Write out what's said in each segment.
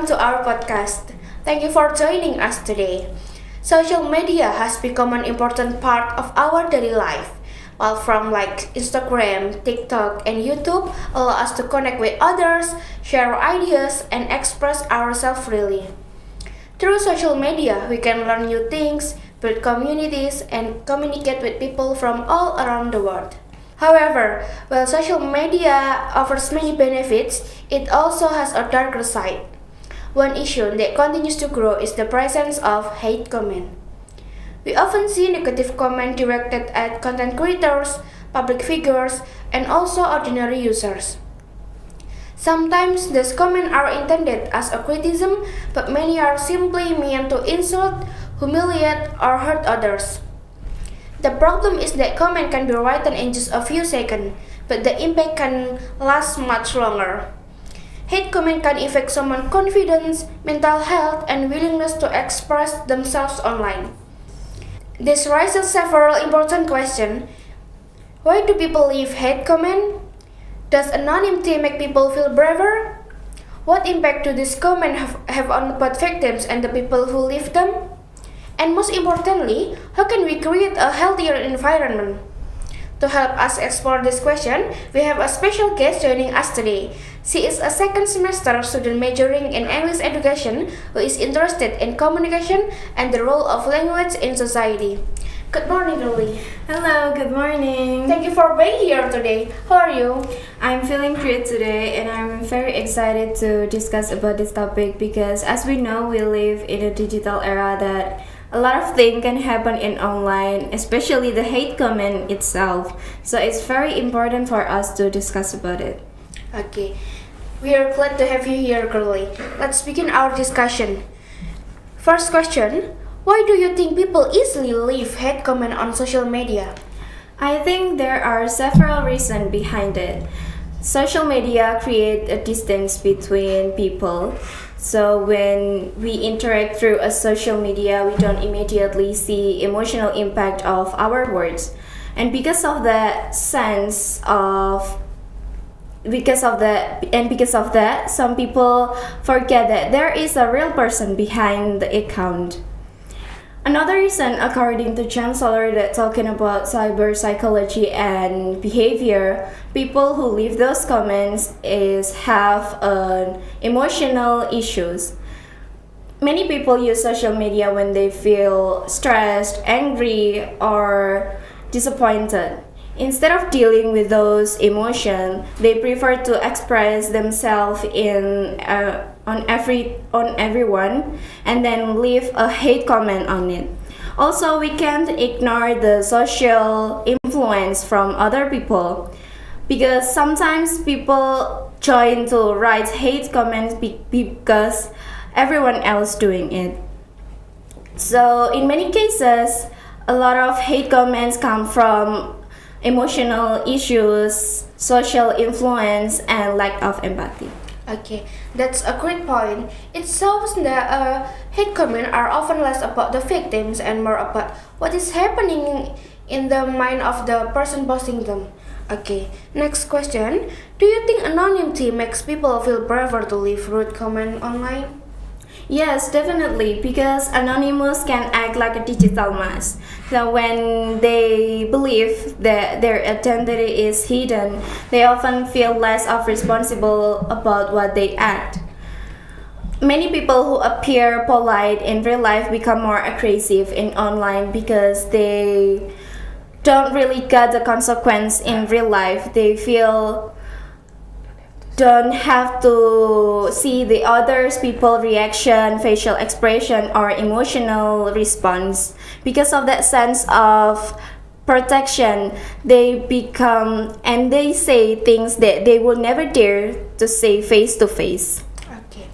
welcome to our podcast. Thank you for joining us today. Social media has become an important part of our daily life. While from like Instagram, TikTok, and YouTube allow us to connect with others, share ideas, and express ourselves freely. Through social media, we can learn new things, build communities, and communicate with people from all around the world. However, while social media offers many benefits, it also has a darker side. One issue that continues to grow is the presence of hate comment. We often see negative comment directed at content creators, public figures, and also ordinary users. Sometimes these comments are intended as a criticism, but many are simply meant to insult, humiliate, or hurt others. The problem is that comment can be written in just a few seconds, but the impact can last much longer. Hate comment can affect someone's confidence, mental health, and willingness to express themselves online. This raises several important questions. Why do people leave hate comment? Does anonymity make people feel braver? What impact do these comments have on both victims and the people who leave them? And most importantly, how can we create a healthier environment? To help us explore this question, we have a special guest joining us today. She is a second semester student majoring in English education who is interested in communication and the role of language in society. Good morning, Girly. Hello, good morning. Thank you for being here today. How are you? I'm feeling great today and I'm very excited to discuss about this topic because as we know, we live in a digital era that a lot of things can happen in online, especially the hate comment itself. So it's very important for us to discuss about it. Okay, we are glad to have you here, Girly. Let's begin our discussion. First question, why do you think people easily leave hate comment on social media? I think there are several reasons behind it. Social media create a distance between people. So when we interact through a social media, we don't immediately see emotional impact of our words. And because of that, some people forget that there is a real person behind the account. Another reason, according to Chancellor, that talking about cyber psychology and behavior, people who leave those comments have emotional issues. Many people use social media when they feel stressed, angry, or disappointed. Instead of dealing with those emotions, they prefer to express themselves on everyone and then leave a hate comment on it. Also, we can't ignore the social influence from other people because sometimes people join to write hate comments because everyone else doing it. So in many cases, a lot of hate comments come from emotional issues, social influence, and lack of empathy. Okay, that's a great point. It shows that hate comments are often less about the victims and more about what is happening in the mind of the person posting them. Okay, next question. Do you think anonymity makes people feel braver to leave rude comment online? Yes, definitely, because anonymous can act like a digital mask. So when they believe that their identity is hidden, they often feel less of responsible about what they act. Many people who appear polite in real life become more aggressive in online because they don't really get the consequence in real life. They feel don't have to see the others people reaction, facial expression, or emotional response. Because of that sense of protection, they become and they say things that they will never dare to say face to face. Okay,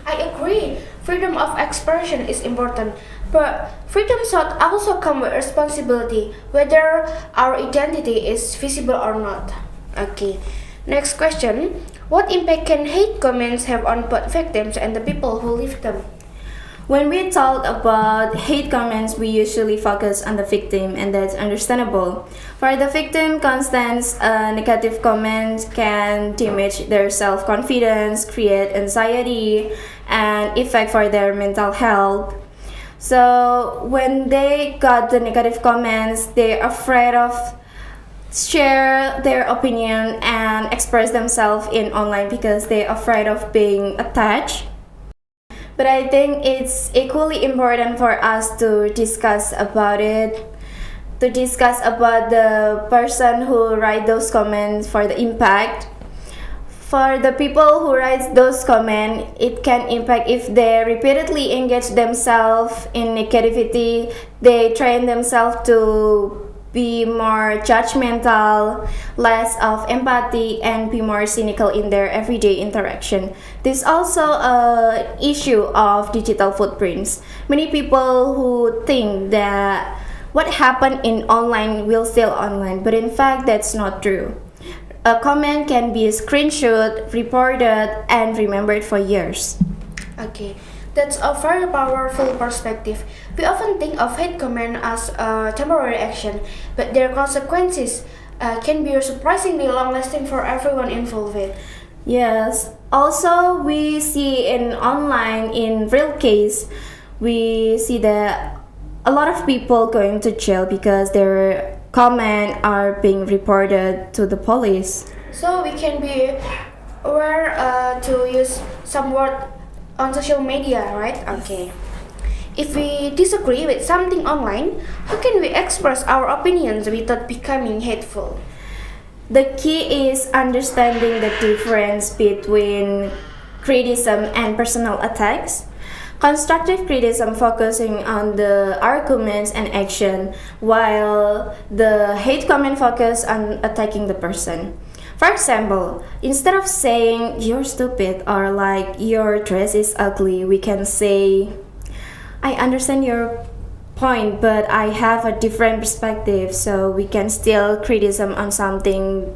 I agree. Freedom of expression is important, but freedom should also come with responsibility, whether our identity is visible or not. Okay, next question. What impact can hate comments have on both victims and the people who leave them? When we talk about hate comments, we usually focus on the victim, and that's understandable. For the victim, constant negative comments can damage their self-confidence, create anxiety, and effect for their mental health. So when they got the negative comments, they're afraid of share their opinion and express themselves in online because they're afraid of being attached. But I think it's equally important for us to discuss about it, to discuss about the person who write those comments for the impact. For the people who write those comments, it can impact if they repeatedly engage themselves in negativity, they train themselves to be more judgmental, less of empathy, and be more cynical in their everyday interaction. This is also an issue of digital footprints. Many people who think that what happened in online will stay online, but in fact that's not true. A comment can be screenshot, reported, and remembered for years. Okay, that's a very powerful perspective. We often think of hate comment as a temporary action, but their consequences can be surprisingly long-lasting for everyone involved. Yes. Also, we see in online, in real case, we see that a lot of people going to jail because their comment are being reported to the police. So we can be aware to use some word on social media, right? Okay. If we disagree with something online, how can we express our opinions without becoming hateful? The key is understanding the difference between criticism and personal attacks. Constructive criticism focusing on the arguments and action, while the hate comment focus on attacking the person. For example, instead of saying you're stupid or like your dress is ugly, we can say I understand your point, but I have a different perspective, so we can still criticism on something,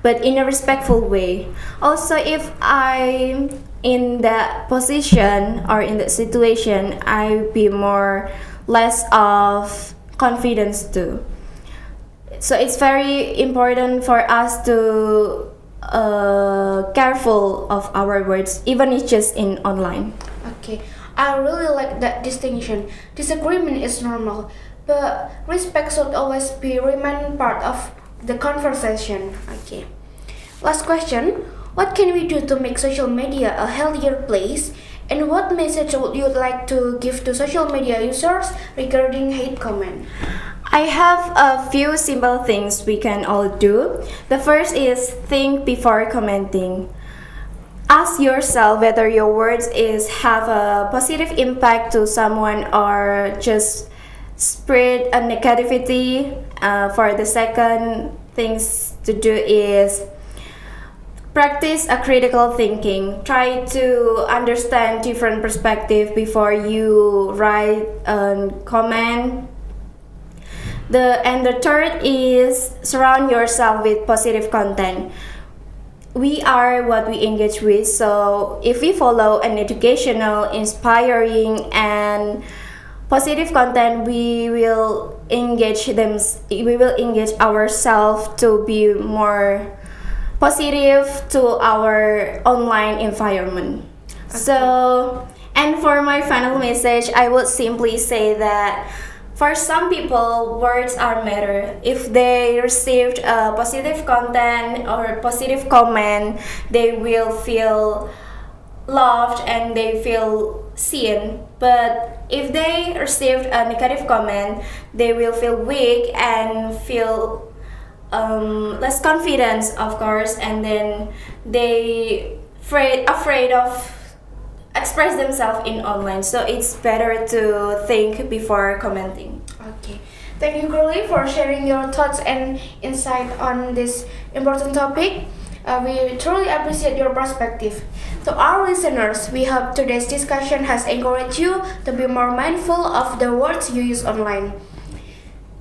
but in a respectful way. Also, if I'm in that position or in that situation, I be more less of confidence too. So it's very important for us to careful of our words, even it's just in online. Okay, I really like that distinction. Disagreement is normal, but respect should always be remain part of the conversation. Okay. Last question. What can we do to make social media a healthier place? And what message would you like to give to social media users regarding hate comment? I have a few simple things we can all do. The first is think before commenting. Ask yourself whether your words is have a positive impact to someone or just spread a negativity. For the second things to do is practice a critical thinking. Try to understand different perspective before you write a comment. The third is surround yourself with positive content. We are what we engage with, so if we follow an educational, inspiring, and positive content, we will engage them. We will engage ourselves to be more positive to our online environment. Okay. So, and for my final message, I would simply say that for some people, words are matter. If they received a positive content or positive comment, they will feel loved and they feel seen. But if they received a negative comment, they will feel weak and feel less confidence, of course, and then they afraid of express themselves in online. So it's better to think before commenting. Okay. Thank you, Girly, for sharing your thoughts and insight on this important topic. We truly appreciate your perspective. To our listeners, we hope today's discussion has encouraged you to be more mindful of the words you use online.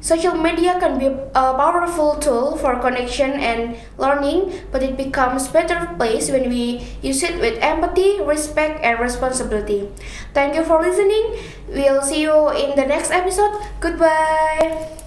Social media can be a powerful tool for connection and learning, but it becomes a better place when we use it with empathy, respect, and responsibility. Thank you for listening. We'll see you in the next episode. Goodbye.